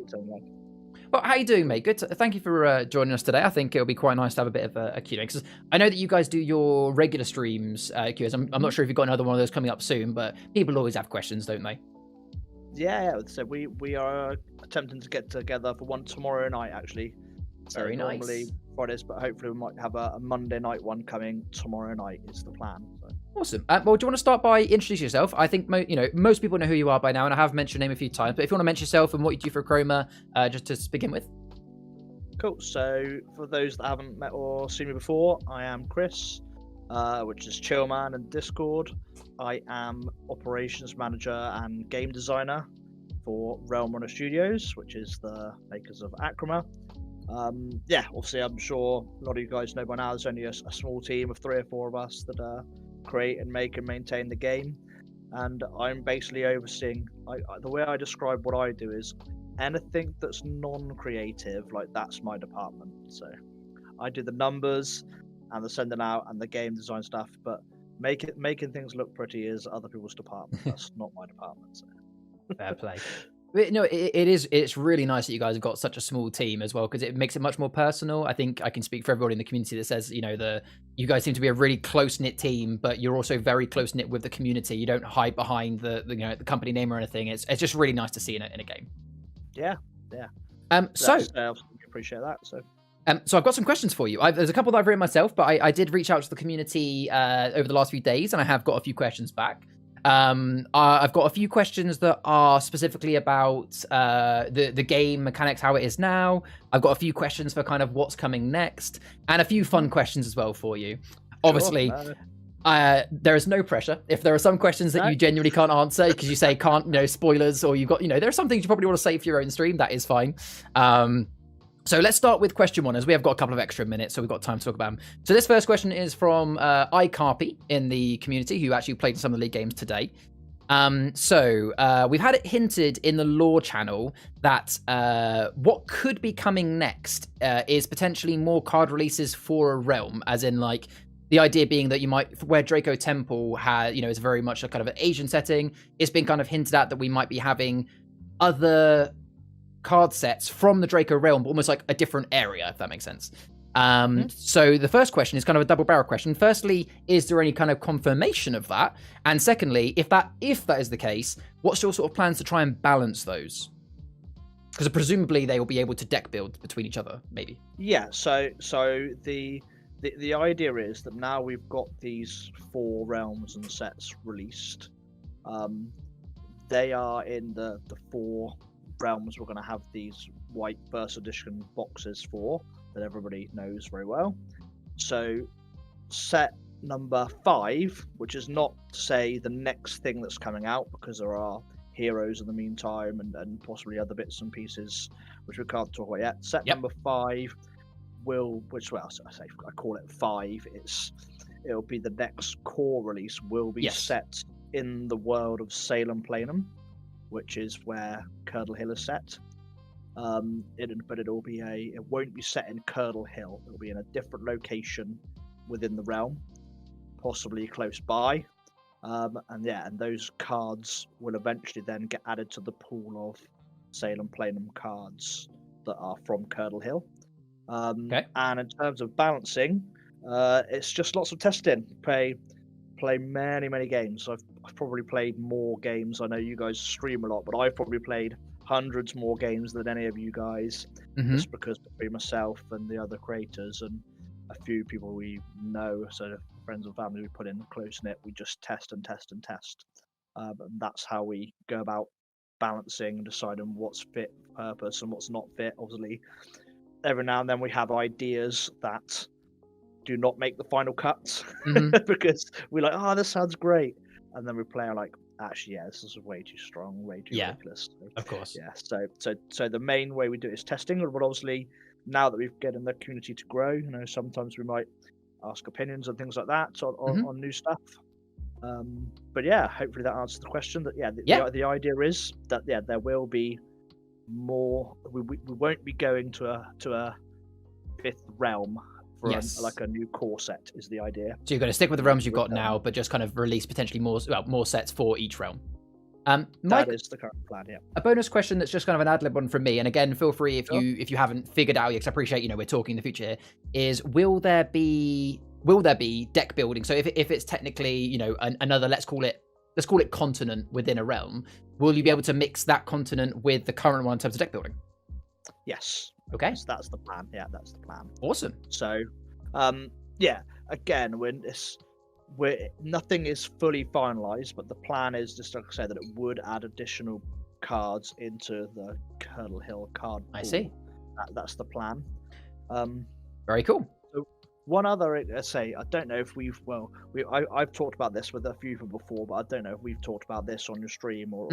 turn like. Well, how you doing, mate? Good. Thank you for joining us today. I think it'll be quite nice to have a bit of a Q&A, because I know that you guys do your regular streams, Q&As. I'm not sure if you've got another one of those coming up soon, but people always have questions, don't they? Yeah. So we are attempting to get together for one tomorrow night, actually. So Very nice. normally Fridays, but hopefully we might have a Monday night one coming tomorrow night. Is the plan. So. Awesome. Well, do you want to start by introducing yourself? I think most people know who you are by now, and I have mentioned your name a few times. But if you want to mention yourself and what you do for Achroma, just to begin with. Cool. So for those that haven't met or seen me before, I am Chris, which is Chillman in Discord. I am operations manager and game designer for Realm Runner Studios, which is the makers of Achroma. Obviously, I'm sure a lot of you guys know by now there's only a small team of 3 or 4 of us that create and make and maintain the game, and I'm basically overseeing. The way I describe what I do is anything that's non-creative, like that's my department. So I do the numbers and the sending out and the game design stuff, but making things look pretty is other people's department. That's not my department. So. Fair play. But, no, it's really nice that you guys have got such a small team as well, because it makes it much more personal. I think I can speak for everybody in the community that says, you guys seem to be a really close-knit team, but you're also very close-knit with the community. You don't hide behind the company name or anything. It's just really nice to see in a game. Yeah. So I appreciate that. So I've got some questions for you. There's a couple that I've written myself, but I did reach out to the community over the last few days, and I have got a few questions back. I've got a few questions that are specifically about the game mechanics, how it is now. I've got a few questions for kind of what's coming next, and a few fun questions as well for you. Obviously, there is no pressure. If there are some questions that you genuinely can't answer because you say can't, spoilers, or you've got, there are some things you probably want to save for your own stream, that is fine. So let's start with question 1, as we have got a couple of extra minutes, so we've got time to talk about them. So this first question is from iCarpy in the community, who actually played some of the league games today. We've had it hinted in the lore channel that what could be coming next is potentially more card releases for a realm, as in like the idea being that you might, where Draco Temple has, is very much a kind of an Asian setting. It's been kind of hinted at that we might be having other card sets from the Draco realm, but almost like a different area, if that makes sense. So the first question is kind of a double barrel question. Firstly, is there any kind of confirmation of that? And secondly, if that is the case, what's your sort of plans to try and balance those? Because presumably they will be able to deck build between each other, maybe. Yeah. So the idea is that now we've got these 4 realms and sets released. They are in the 4 realms we're going to have these white first edition boxes for, that everybody knows very well. So set number 5, which is not to say the next thing that's coming out, because there are heroes in the meantime and possibly other bits and pieces which we can't talk about yet. Set number 5 I call it 5. It'll be the next core release, will be set in the world of Salem Planum, which is where Curdle Hill is set. But it won't be set in Curdle Hill. It'll be in a different location within the realm, possibly close by. And those cards will eventually then get added to the pool of Salem Planum cards that are from Curdle Hill. And in terms of balancing, it's just lots of testing. Play many games. I've probably played more games. I know you guys stream a lot, but I've probably played hundreds more games than any of you guys. Just because between myself and the other creators and a few people we know, so friends and family we put in close knit, we just test and test and test. And that's how we go about balancing and deciding what's fit for purpose and what's not fit. Obviously, every now and then we have ideas that do not make the final cut because we're like, this sounds great, and then we play like, actually, this is way too strong, way too ridiculous. Of course. So the main way we do it is testing, but obviously now that we've getting the community to grow, sometimes we might ask opinions and things like that on new stuff. But hopefully that answers the question. That the idea is that there will be more. We won't be going to a 5th realm for a new core set is the idea. So you're going to stick with the realms you've got now, but just kind of release potentially more sets for each realm. Mike, that is the current plan. Yeah. a bonus question that's just kind of an ad lib one from me, and again, feel free if you haven't figured out yet, because I appreciate we're talking in the future here. Is will there be deck building? So if it's technically another let's call it continent within a realm, will you be able to mix that continent with the current one in terms of deck building? Yes. Okay. So that's the plan. Yeah, that's the plan. Awesome. So, yeah. Again, nothing is fully finalized, but the plan is just like I said that it would add additional cards into the Colonel Hill card pool. I see. That's the plan. Very cool. So one other, I don't know if I've talked about this with a few people before, but I don't know if we've talked about this on your stream or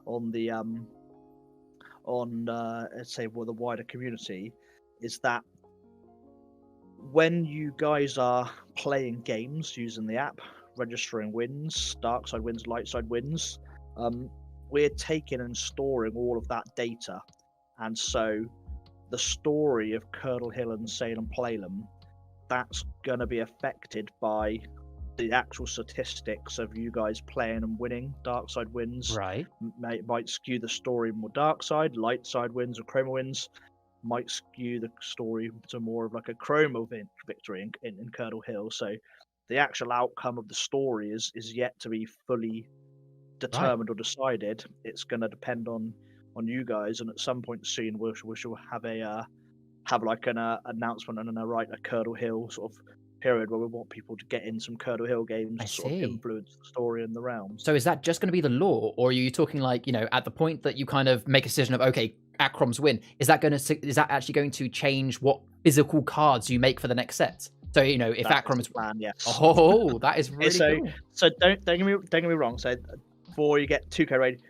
on the the wider community, is that when you guys are playing games using the app, registering wins, dark side wins, light side wins, we're taking and storing all of that data. And so the story of Colonel Hill and Salem Playlum, that's going to be affected by the actual statistics of you guys playing and winning dark side wins. Right. Might skew the story more dark side, light side wins or Achroma wins might skew the story to more of like a Achroma victory in Colonel Hill. So the actual outcome of the story is yet to be fully determined or decided. It's going to depend on you guys, and at some point soon we shall have an announcement and a Colonel Hill sort of period where we want people to get in some Colonel Hill games to sort of influence the story in the realms. So is that just going to be the lore, or are you talking like at the point that you kind of make a decision of okay, Achrom's win, is that actually going to change what physical cards you make for the next set? So if Achrom's plan, yes. Oh, that is really cool. So don't get me wrong. So before you get too carried,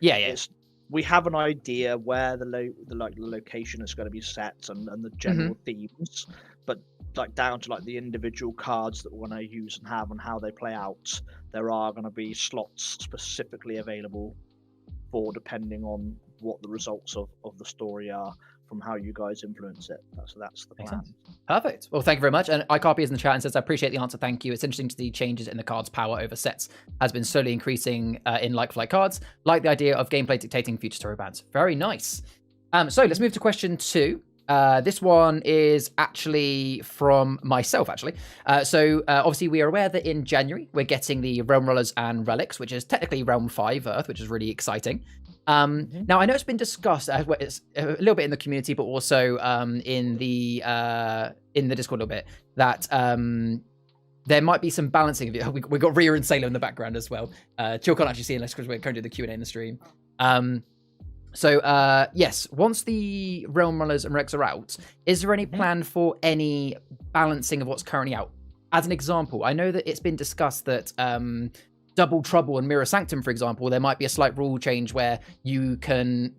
we have an idea where the location is going to be set and the general themes, but like down to like the individual cards that we're going to use and have and how they play out, there are going to be slots specifically available for depending on what the results of the story are from how you guys influence it. So that's the plan. Perfect. Well, thank you very much. And iCopy is in the chat and says, I appreciate the answer. Thank you. It's interesting to see changes in the card's power over sets has been slowly increasing in like-for-like cards. Like the idea of gameplay dictating future story bands. Very nice. So let's move to question 2. This one is actually from myself, actually. So obviously we are aware that in January, we're getting the Realm Rollers and Relics, which is technically Realm 5 Earth, which is really exciting. Now, I know it's been discussed it's a little bit in the community, but also in the Discord a little bit, that there might be some balancing of it. We've got Rhea and Salem in the background as well. Jill can't actually see unless because we're going to do the Q&A in the stream. So yes, once the Realm Runners and Relics are out, is there any plan for any balancing of what's currently out? As an example, I know that it's been discussed that Double Trouble and Mirror Sanctum, for example, there might be a slight rule change where you can't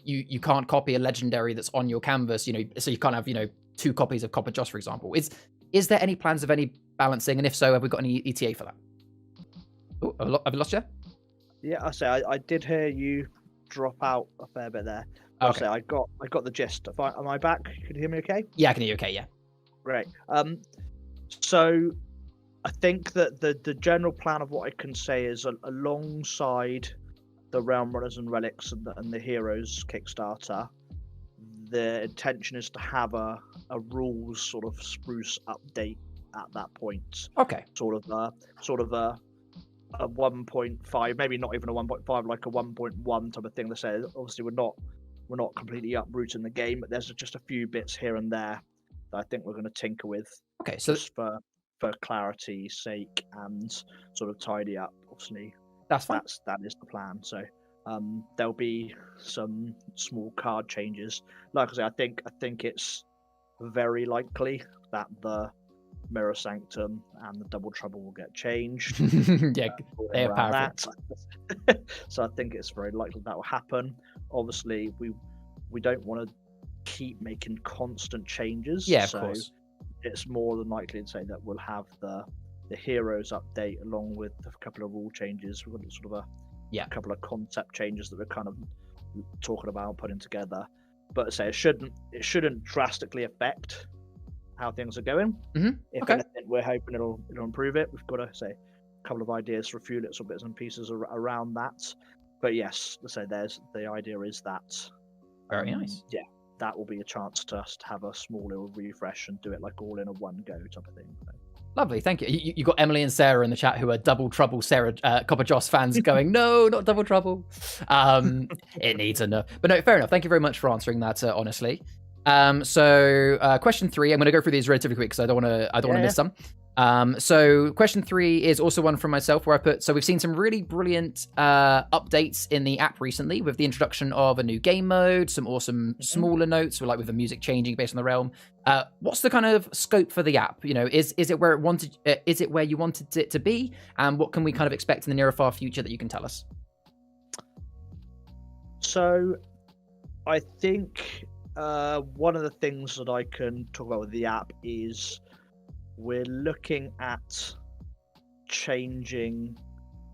copy a legendary that's on your canvas, so you can't have 2 copies of Copper Joss, for example. Is there any plans of any balancing, and if so, have we got any ETA for that? Oh, have I lost you? Yeah, I did hear you drop out a fair bit there. Okay. I got the gist. Am I back? Can you hear me okay? Yeah, I can hear you okay, yeah. Great. So I think that the general plan of what I can say is alongside the Realm Runners and Relics and the Heroes Kickstarter, the intention is to have a rules sort of spruce update at that point. Okay. Sort of a 1.5, maybe not even a 1.5, like a 1.1 type of thing. They say obviously we're not completely uprooting the game, but there's just a few bits here and there that I think we're going to tinker with. Okay, so just for clarity's sake and sort of tidy up. Obviously, that's fine. That is the plan. So there'll be some small card changes. Like I say, I think it's very likely that the Mirror Sanctum and the Double Trouble will get changed. Yeah, they are powerful. So I think it's very likely that will happen. Obviously, we don't want to keep making constant changes. Yeah, of course. It's more than likely to say that we'll have the Heroes update along with a couple of rule changes. We've got sort of a couple of concept changes that we're kind of talking about putting together. But say it shouldn't drastically affect how things are going. If anything, we're hoping it'll improve it. We've got to say a couple of ideas for a few little bits and pieces around that. but yes, so there's the idea is that Very nice. Yeah, that will be a chance to us to have a small little refresh and do it like all in a one go type of thing. Lovely, thank you. You got Emily and Sarah in the chat who are Double Trouble Sarah Copper Joss fans going, no, not Double Trouble. It needs a no. But no, fair enough. Thank you very much for answering that, honestly. So question 3, I'm going to go through these relatively quick because I don't want to miss some. So question 3 is also one from myself where I put, so we've seen some really brilliant updates in the app recently with the introduction of a new game mode, some awesome smaller notes, like with the music changing based on the realm. What's the kind of scope for the app? You know, is it where it wanted? Is it where you wanted it to be? And what can we kind of expect in the near or far future that you can tell us? So, I think one of the things that I can talk about with the app is we're looking at changing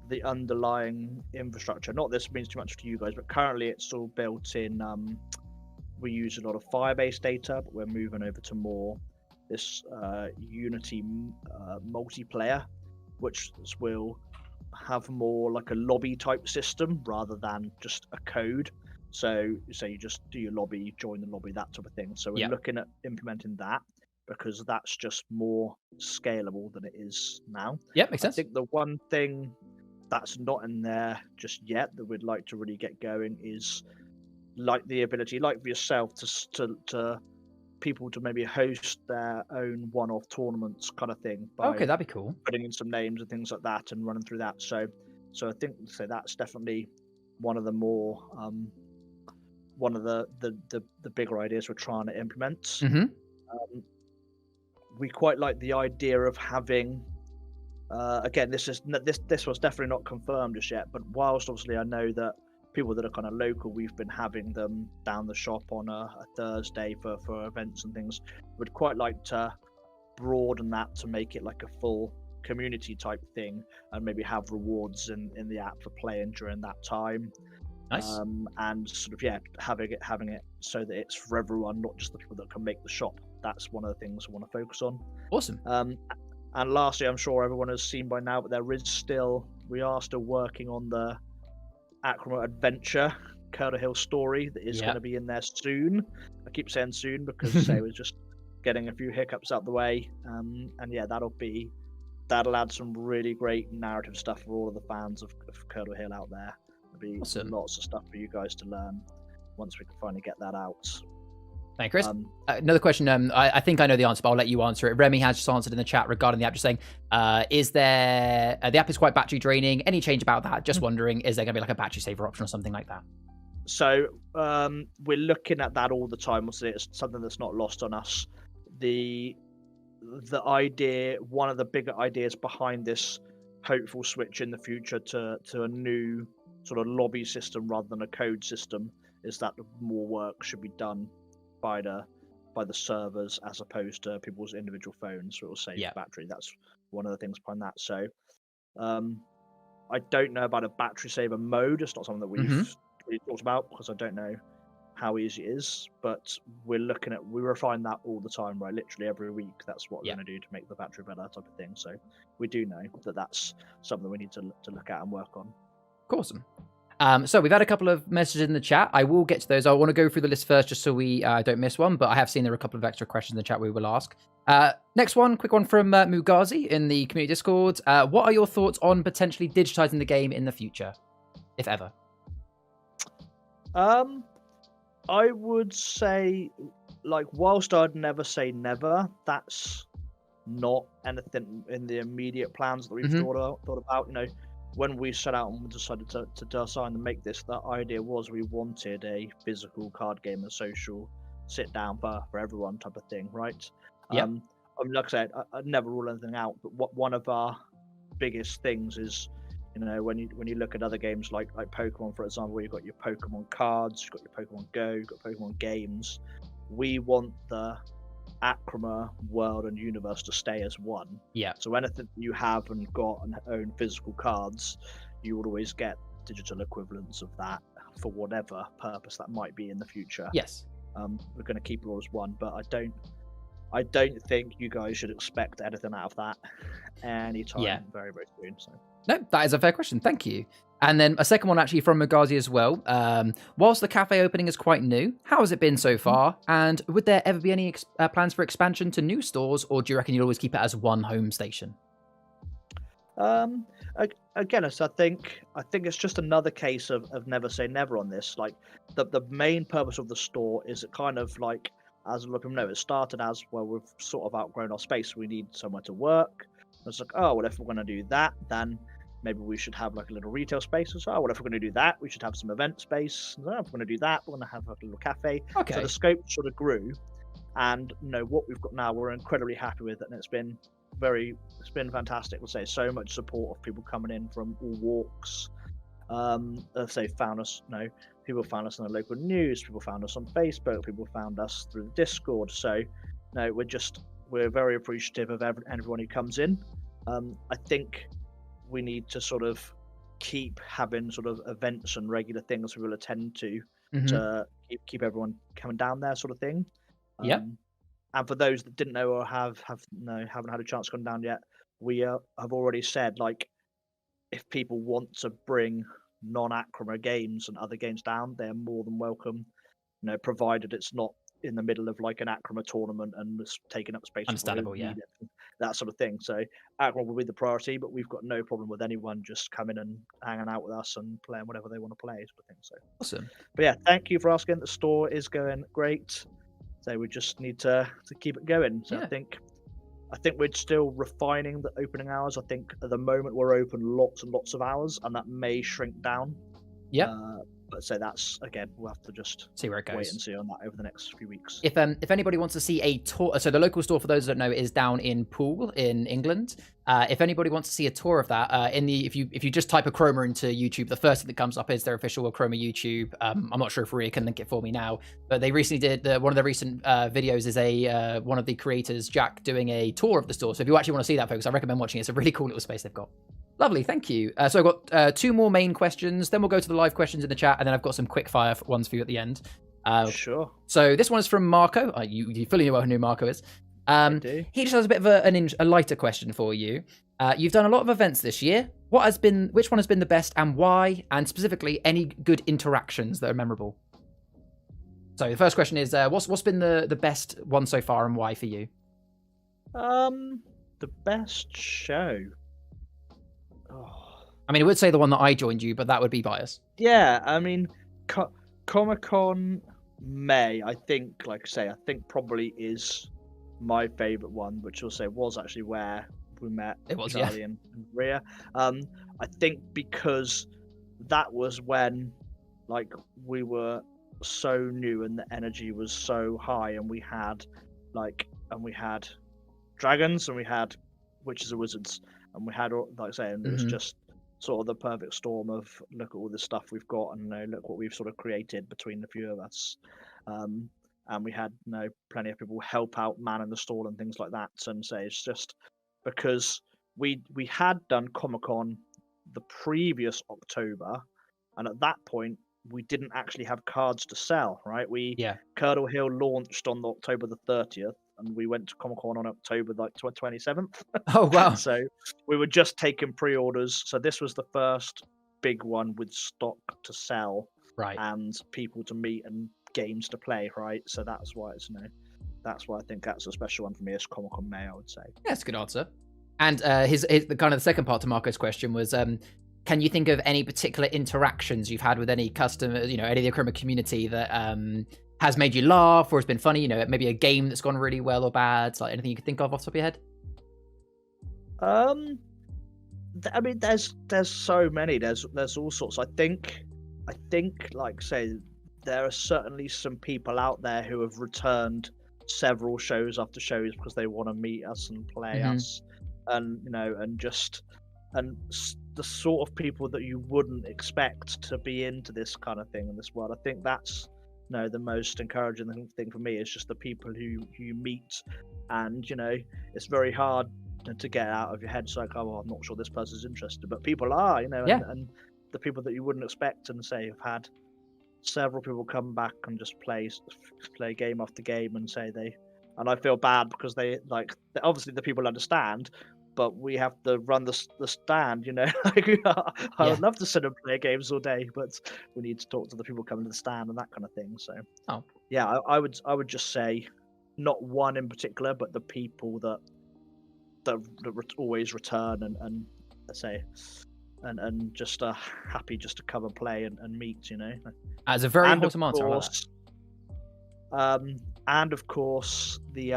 the underlying infrastructure. Not this means too much to you guys, but currently it's all built in. We use a lot of Firebase data, but we're moving over to more this Unity multiplayer, which will have more like a lobby type system rather than just a code. So you just do your lobby, join the lobby, that type of thing. So we're looking at implementing that, because that's just more scalable than it is now. Yeah, makes sense. I think the one thing that's not in there just yet that we'd like to really get going is like the ability, like for yourself, to people to maybe host their own one-off tournaments kind of thing. Okay, that'd be cool. Putting in some names and things like that and running through that. So I think that's definitely one of the more one of the bigger ideas we're trying to implement. We quite like the idea of having again, this was definitely not confirmed just yet, but whilst obviously I know that people that are kind of local, we've been having them down the shop on a Thursday for events and things, would quite like to broaden that to make it like a full community type thing, and maybe have rewards in the app for playing during that time. Nice. And sort of having it so that it's for everyone, not just the people that can make the shop. That's one of the things I want to focus on. Awesome. And lastly, I'm sure everyone has seen by now, but we are still working on the Achroma Adventure Curler Hill story that is going to be in there soon. I keep saying soon because I was just getting a few hiccups out the way. And that'll add some really great narrative stuff for all of the fans of Curler Hill out there. There'll be lots of stuff for you guys to learn once we can finally get that out. Thank you, Chris. Another question. I think I know the answer, but I'll let you answer it. Remy has just answered in the chat regarding the app, just saying, is there the app is quite battery draining? Any change about that? Just wondering, is there going to be like a battery saver option or something like that? So we're looking at that all the time. It's something that's not lost on us. The idea, one of the bigger ideas behind this hopeful switch in the future to a new sort of lobby system rather than a code system, is that more work should be done by the servers as opposed to people's individual phones, so it will save battery. That's one of the things behind that. So I don't know about a battery saver mode. It's not something that we've really talked about because I don't know how easy it is, but we refine that all the time, right? Literally every week, that's what we're going to do to make the battery better, type of thing. So we do know that that's something we need to look at and work on. Awesome. So we've had a couple of messages in the chat. I will get to those. I want to go through the list first just so we don't miss one, but I have seen there are a couple of extra questions in the chat we will ask. Next one, quick one from Mugazi in the community Discord. What are your thoughts on potentially digitizing the game in the future, if ever? I would say, like, whilst I'd never say never, that's not anything in the immediate plans that we've thought about. You know, when we set out and decided to design and make this, the idea was we wanted a physical card game, a social sit down for everyone type of thing, right? I mean, like I said, I'd never rule anything out, but one of our biggest things is, you know, when you look at other games like Pokemon, for example, where you've got your Pokemon cards, you've got your Pokemon Go, you've got Pokemon games. We want the Achroma world and universe to stay as one. Yeah. So anything you have and got and own physical cards, you would always get digital equivalents of that for whatever purpose that might be in the future. Yes. We're going to keep it all as one, but I don't I don't think you guys should expect anything out of that anytime Yeah. very, very soon. So. No, that is a fair question. Thank you. And then a second one actually from Magazi as well. Whilst the cafe opening is quite new, how has it been so far? And would there ever be any plans for expansion to new stores, or do you reckon you'll always keep it as one home station? Again, I think it's just another case of never say never on this. Like the main purpose of the store is it kind of like, as a lot of people know, it started as, well, we've sort of outgrown our space, we need somewhere to work. It's like, oh well, if we're going to do that, then maybe we should have like a little retail space. So, oh well, if we're going to do that, we should have some event space. Oh, if we're going to do that, we're going to have like a little cafe. Okay. So the scope sort of grew, and what we've got now, we're incredibly happy with, and it's been fantastic. We'll say so much support of people coming in from all walks. Let's say found us, people found us in the local news, people found us on Facebook, people found us through the Discord. So we're very appreciative of everyone who comes in. I think we need to sort of keep having sort of events and regular things we will attend to keep everyone coming down there, sort of thing. Yeah. And for those that didn't know or haven't had a chance to come down yet, we have already said, like, if people want to bring non-Achroma games and other games down, they're more than welcome. Provided it's not in the middle of like an Achroma tournament and it's taking up space. Understandable, yeah. That sort of thing. So Achroma will be the priority, but we've got no problem with anyone just coming and hanging out with us and playing whatever they want to play, sort of thing. So awesome. But yeah, thank you for asking. The store is going great. So we just need to keep it going. So yeah. I think we're still refining the opening hours. I think at the moment we're open lots and lots of hours, and that may shrink down. Yeah. But so that's, again, we'll have to just see where it goes. Wait and see on that over the next few weeks. If anybody wants to see a tour, so the local store, for those that don't know, is down in Poole in England. If anybody wants to see a tour of that, if you just type Achroma into YouTube, the first thing that comes up is their official Achroma YouTube. I'm not sure if Ria can link it for me now, but they recently did one of the recent videos is one of the creators, Jack, doing a tour of the store. So if you actually want to see that, folks, I recommend watching it. It's a really cool little space they've got. Lovely, thank you. So I've got 2 more main questions, then we'll go to the live questions in the chat, and then I've got some quick fire ones for you at the end. Sure. So this one is from Marco. You fully know who Marco is. He just has a bit of a lighter question for you. You've done a lot of events this year. Which one has been the best and why? And specifically, any good interactions that are memorable? So the first question is, what's been the best one so far and why for you? The best show. I mean, I would say the one that I joined you, but that would be bias. Yeah, I mean, Comic-Con May, I think probably is my favourite one, which I'll say was actually where we met Charlie and Ria. I think because that was when, like, we were so new and the energy was so high, and we had dragons and we had witches and wizards, and we had, like I say, and it was just sort of the perfect storm of, look at all the stuff we've got, and look what we've sort of created between the few of us. And we had plenty of people help out manning the stall and things like that. And say it's just because we had done Comic-Con the previous October, and at that point we didn't actually have cards to sell, right? Curdle Hill launched on October the 30th, and we went to Comic-Con on October 27th. Oh, wow. So we were just taking pre-orders. So this was the first big one with stock to sell, right, and people to meet and games to play, right? So that's why that's why I think that's a special one for me. It's Comic-Con May, I would say. Yeah, that's a good answer. And the kind of the second part to Marco's question was, can you think of any particular interactions you've had with any customers, any of the Achroma community that has made you laugh or has been funny? Maybe a game that's gone really well or bad. Like anything you could think of off the top of your head? I mean, there's so many. There's all sorts. I think, like say, there are certainly some people out there who have returned several shows after shows because they want to meet us and play us, and and the sort of people that you wouldn't expect to be into this kind of thing in this world. I think that's the most encouraging thing for me is just the people who you meet, and it's very hard to get out of your head. It's like, oh, well, I'm not sure this person's interested, but people are, and the people that you wouldn't expect, and say have had several people come back and just play game after game and say they and I feel bad because they obviously the people understand, but we have to run the stand, you know. Like, I would love to sit and play games all day, but we need to talk to the people coming to the stand and that kind of thing. So, yeah, I would just say not one in particular, but the people that always return and let's say and just happy just to come and play and meet, you know. As a very important answer. And of course the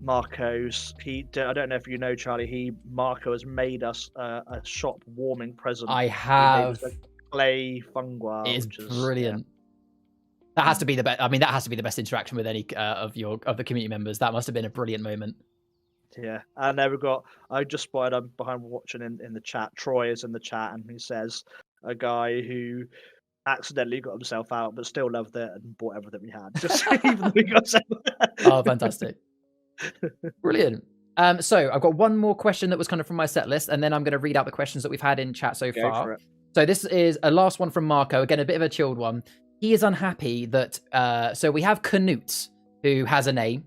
Marco's. I don't know if you know, Charlie. Marco has made us a shop warming present. I have clay fungi. It is brilliant. That has to be the best. I mean, that has to be the best interaction with any of the community members. That must have been a brilliant moment. Yeah, and then I just spotted behind watching in the chat. Troy is in the chat, and he says a guy who accidentally got himself out, but still loved it and bought everything we had. Just even though we got Oh, fantastic! Brilliant. So I've got one more question that was kind of from my set list, and then I'm going to read out the questions that we've had in chat so far. So this is a last one from Marco. Again, a bit of a chilled one. He is unhappy that so we have Canute, who has a name.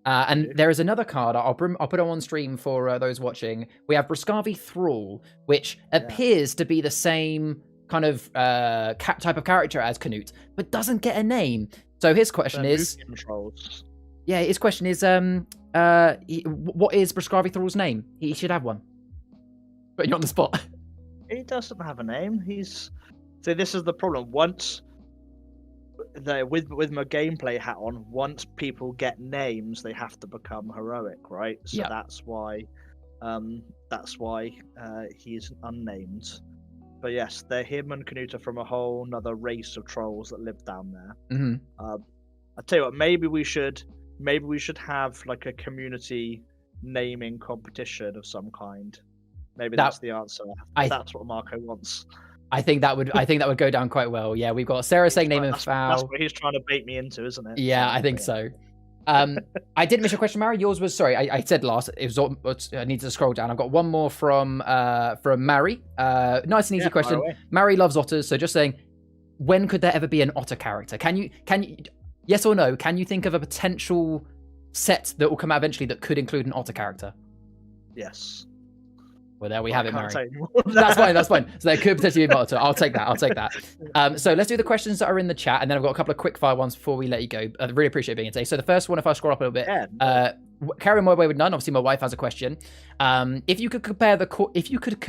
And there is another card. I'll put it on stream for those watching. We have Briscavi Thrall, which appears to be the same kind of type of character as Canute, but doesn't get a name. So his question is, his question is, what is Briscavi Thrall's name? He should have one. But you're on the spot. He doesn't have a name. So this is the problem. Once with my gameplay hat on, once people get names, they have to become heroic, right? So that's why he's unnamed. But yes, they're him and Canute are from a whole another race of trolls that live down there. Mm-hmm. I tell you what, maybe we should have like a community naming competition of some kind. Maybe that's the answer. That's what Marco wants. I think that would go down quite well. Yeah, we've got Sarah saying name and foul. That's what he's trying to bait me into, isn't it? Yeah, I think so. I did miss your question, Mary. Yours was I said last. It was I need to scroll down. I've got one more from Mary. Nice and easy question. Mary loves otters, so just saying, when could there ever be an otter character? Can you yes or no? Can you think of a potential set that will come out eventually that could include an otter character? Yes. Well, there we have it, Mary. That's fine. So there could potentially be a otter. I'll take that. So let's do the questions that are in the chat, and then I've got a couple of quick fire ones before we let you go. I really appreciate being here today. So the first one, if I scroll up a little bit, carry my way with none. Obviously, my wife has a question. If you could compare the core, if you could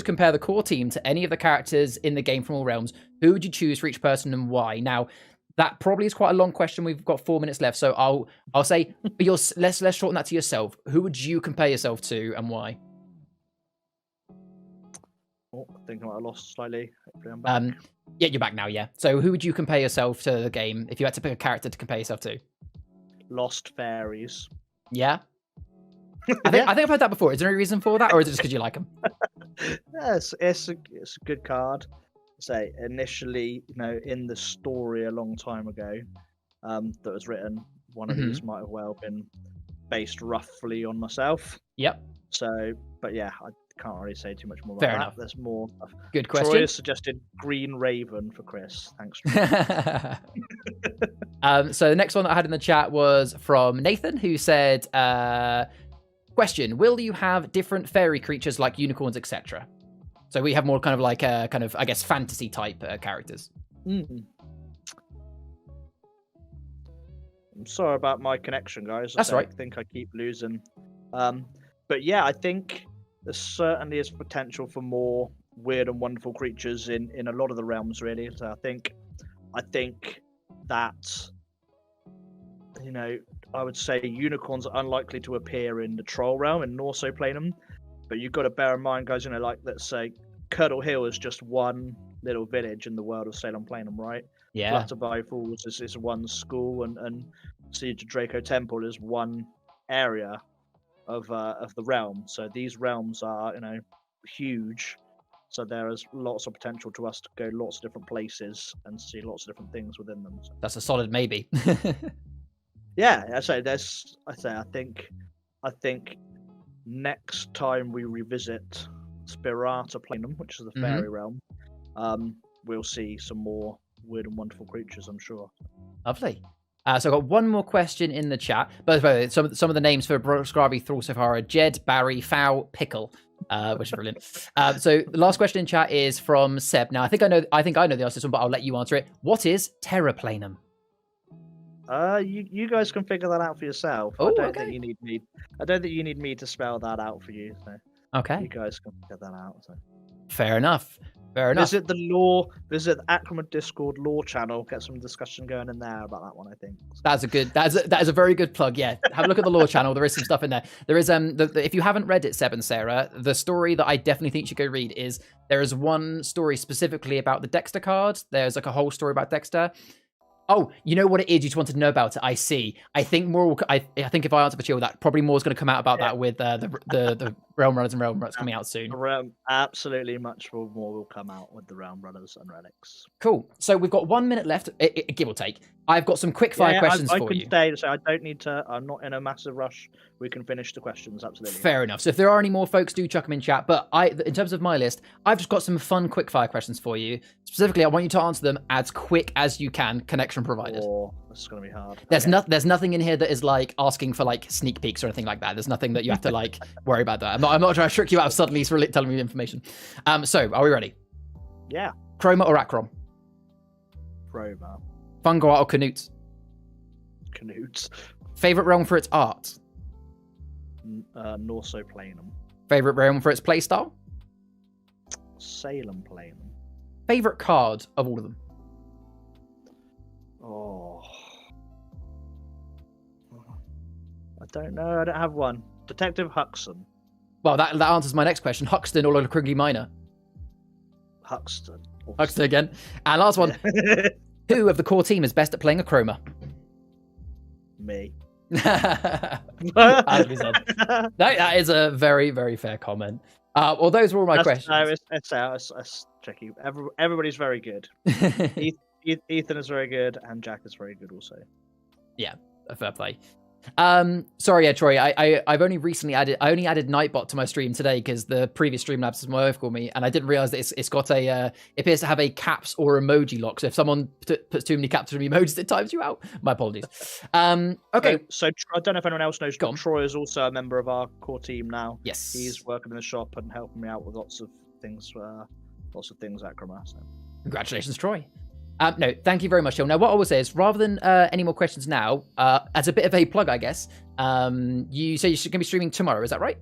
compare the core team to any of the characters in the game from all realms, who would you choose for each person and why? Now, that probably is quite a long question. We've got 4 minutes left, so I'll say, let's shorten that to yourself. Who would you compare yourself to, and why? Oh, I think I might have lost slightly. Hopefully I'm back. Yeah, you're back now. Yeah. So, who would you compare yourself to the game if you had to pick a character to compare yourself to? Lost Fairies. Yeah. I think I've heard that before. Is there any reason for that, or is it just because you like them? Yes, it's a good card. Say initially, in the story a long time ago, that was written, one of these might have well been based roughly on myself. Yep. So, but yeah, I can't really say too much more about Fair that. enough. There's more. Good question. Troy has suggested Green Raven for Chris. Thanks. So the next one that I had in the chat was from Nathan, who said, question, will you have different fairy creatures like unicorns, etc.? So we have more kind of like I guess fantasy type characters. I'm sorry about my connection, guys. That's right. I think I keep losing. But yeah, I think there certainly is potential for more weird and wonderful creatures in a lot of the realms, really. So I think that I would say unicorns are unlikely to appear in the troll realm in Norsoplanum. But you've got to bear in mind, guys, like, let's say, Curdle Hill is just one little village in the world of Salem Planum, right? Yeah. Flutterby Falls is one school, and Siege of Draco Temple is one area of the realm. So these realms are, huge. So there is lots of potential to us to go lots of different places and see lots of different things within them. So. That's a solid maybe. Yeah, I think next time we revisit Spirata Planum, which is the fairy realm, we'll see some more weird and wonderful creatures, I'm sure. Lovely. So I've got one more question in the chat. But by the way, some of the names for Broscarby Thrall so far are Jed, Barry, Fowl, Pickle, which is brilliant. So the last question in chat is from Seb. Now I think I know the answer to this one, but I'll let you answer it. What is terraplanum? You guys can figure that out for yourself. Oh, I don't okay. think you need me. I don't think you need me to spell that out for you. So Okay. you guys can figure that out. So. Fair enough. Fair enough. Visit the Achroma Discord lore channel. Get some discussion going in there about that one. I think that is a very good plug. Yeah, have a look at the lore channel. There is some stuff in there. There is if you haven't read it, Seb and Sarah, the story that I definitely think you should go read is there is one story specifically about the Dexter card. There's like a whole story about Dexter. Oh, you know what it is? You just wanted to know about it. I see. I think more. I think if I answer for Chill, that probably more is going to come out about that with the Realm Runners and Realm Runners coming out soon. Absolutely, much more will come out with the Realm Runners and Relics. Cool. So we've got 1 minute left, give or take. I've got some quick fire questions for you. Stay, so I don't need to. I'm not in a massive rush. We can finish the questions. Absolutely. Fair enough. So if there are any more folks, do chuck them in chat. But in terms of my list, I've just got some fun quick fire questions for you. Specifically, I want you to answer them as quick as you can. Connection provided. Oh, this is going to be hard. There's nothing in here that is like asking for like sneak peeks or anything like that. There's nothing that you have to like worry about that. I'm not trying to trick you out of suddenly telling me information. So are we ready? Yeah. Achroma or Acrom? Achroma. Fungal or Canutes? Canutes. Favorite realm for its art? Norsoplanum. Favorite realm for its playstyle? Salem Planum. Favorite card of all of them? Oh. I don't know. I don't have one. Detective Huxton. Well, that answers my next question. Huxton or Kringley Minor? Huxton. Huxton again. And last one. Who of the core team is best at playing Achroma? Me. As we said. That is a very, very fair comment. Well, those were all my questions. No, it's tricky. Everybody's very good. Ethan is very good, and Jack is very good also. Yeah, a fair play. Sorry, Troy. I've only recently added Nightbot to my stream today because the previous Streamlabs, as my wife called me, and I didn't realize that it's got it appears to have a caps or emoji lock. So if someone puts too many caps or emojis, it times you out. My apologies. Okay. So I don't know if anyone else knows. Troy is also a member of our core team now. Yes. He's working in the shop and helping me out with lots of things at Achroma. So. Congratulations, Troy. No, thank you very much, Jill. Now, what I will say is, rather than any more questions now, as a bit of a plug, I guess, you say you're going to be streaming tomorrow, is that right?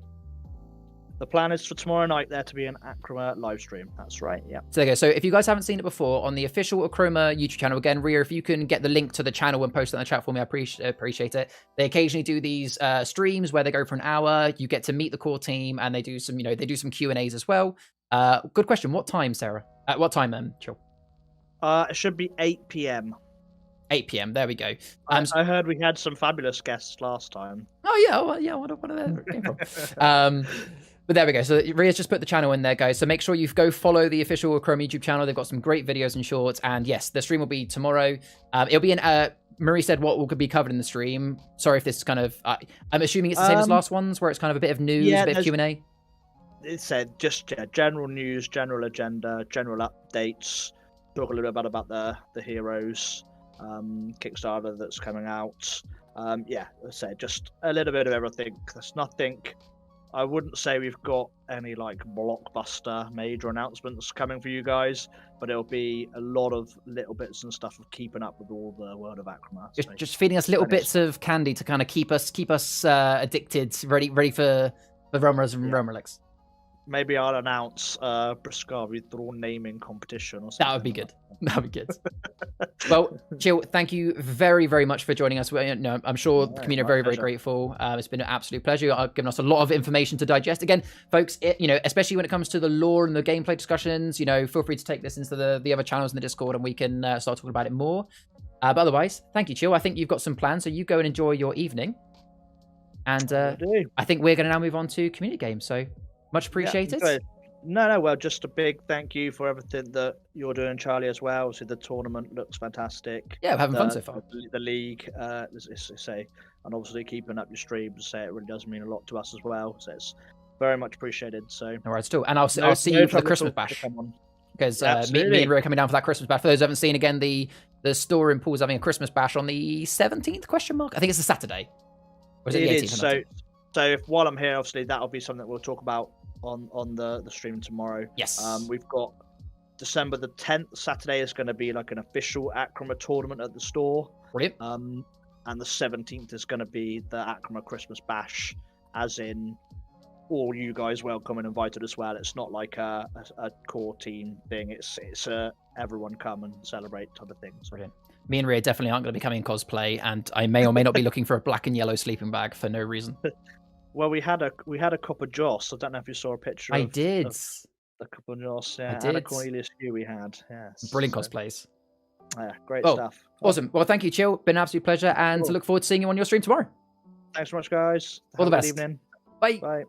The plan is for tomorrow night there to be an Achroma live stream. That's right, yeah. So there you go. So if you guys haven't seen it before, on the official Achroma YouTube channel, again, Rhea, if you can get the link to the channel and post it in the chat for me, I appreciate it. They occasionally do these streams where they go for an hour. You get to meet the core team, and they do some Q&As as well. Good question. What time, Sarah? At what time, Chill? It should be 8 p.m. 8 p.m. There we go. I heard we had some fabulous guests last time. Oh yeah, well, yeah. What are they came from? But there we go. So Rhea's just put the channel in there, guys. So make sure you go follow the official Achroma YouTube channel. They've got some great videos and shorts. And yes, the stream will be tomorrow. It'll be in. Marie said what will be covered in the stream. Sorry if this is kind of. I'm assuming it's the same as last ones, where it's kind of a bit of news, a bit of Q&A. It said just general news, general agenda, general updates. Talk a little bit about the heroes Kickstarter that's coming out. Let's say just a little bit of everything. There's nothing. I wouldn't say we've got any like blockbuster major announcements coming for you guys, but it'll be a lot of little bits and stuff of keeping up with all the world of Achroma. Just feeding us little bits of candy to kind of keep us addicted, ready for the Realmers and Realm Relics. Maybe I'll announce Broscarby Thrall naming competition or something. That would be good. That would be good. Well, Jill, thank you very, very much for joining us. I'm sure the community are very, very grateful. It's been an absolute pleasure. You've given us a lot of information to digest. Again, folks, especially when it comes to the lore and the gameplay discussions, feel free to take this into the other channels in the Discord and we can start talking about it more. But otherwise, thank you, Jill. I think you've got some plans, so you go and enjoy your evening. And I think we're going to now move on to community games. So much appreciated. Yeah, no. Well, just a big thank you for everything that you're doing, Charlie, as well. So the tournament looks fantastic. Yeah, we're having fun so far. The league, and obviously keeping up your streams. It really does mean a lot to us as well. So it's very much appreciated. So all right, still, and I'll see you for the Christmas bash because me and Ray are coming down for that Christmas bash. For those who haven't seen, again, the The store in Pool's having a Christmas bash on the 17th? Question mark. I think it's a Saturday. Or is it the 18th? So if while I'm here, obviously that'll be something that we'll talk about on the stream tomorrow. Yes. We've got December the 10th. Saturday is going to be like an official Achroma tournament at the store. Brilliant. And the 17th is going to be the Achroma Christmas bash, as in all you guys welcome and invited as well. It's not like a core team thing. It's everyone come and celebrate type of thing. So. Brilliant. Me and Rhea definitely aren't going to be coming in cosplay, and I may or may not be looking for a black and yellow sleeping bag for no reason. Well, we had a Copper Joss. I don't know if you saw a picture. I did. The Copper Joss. Yeah, I did. And a Cornelius Hugh we had. Yes. Brilliant cosplays. Yeah, great stuff. Awesome. Well, thank you, Chill. Been an absolute pleasure, and look forward to seeing you on your stream tomorrow. Thanks so much, guys. All the best. Good evening. Bye. Bye.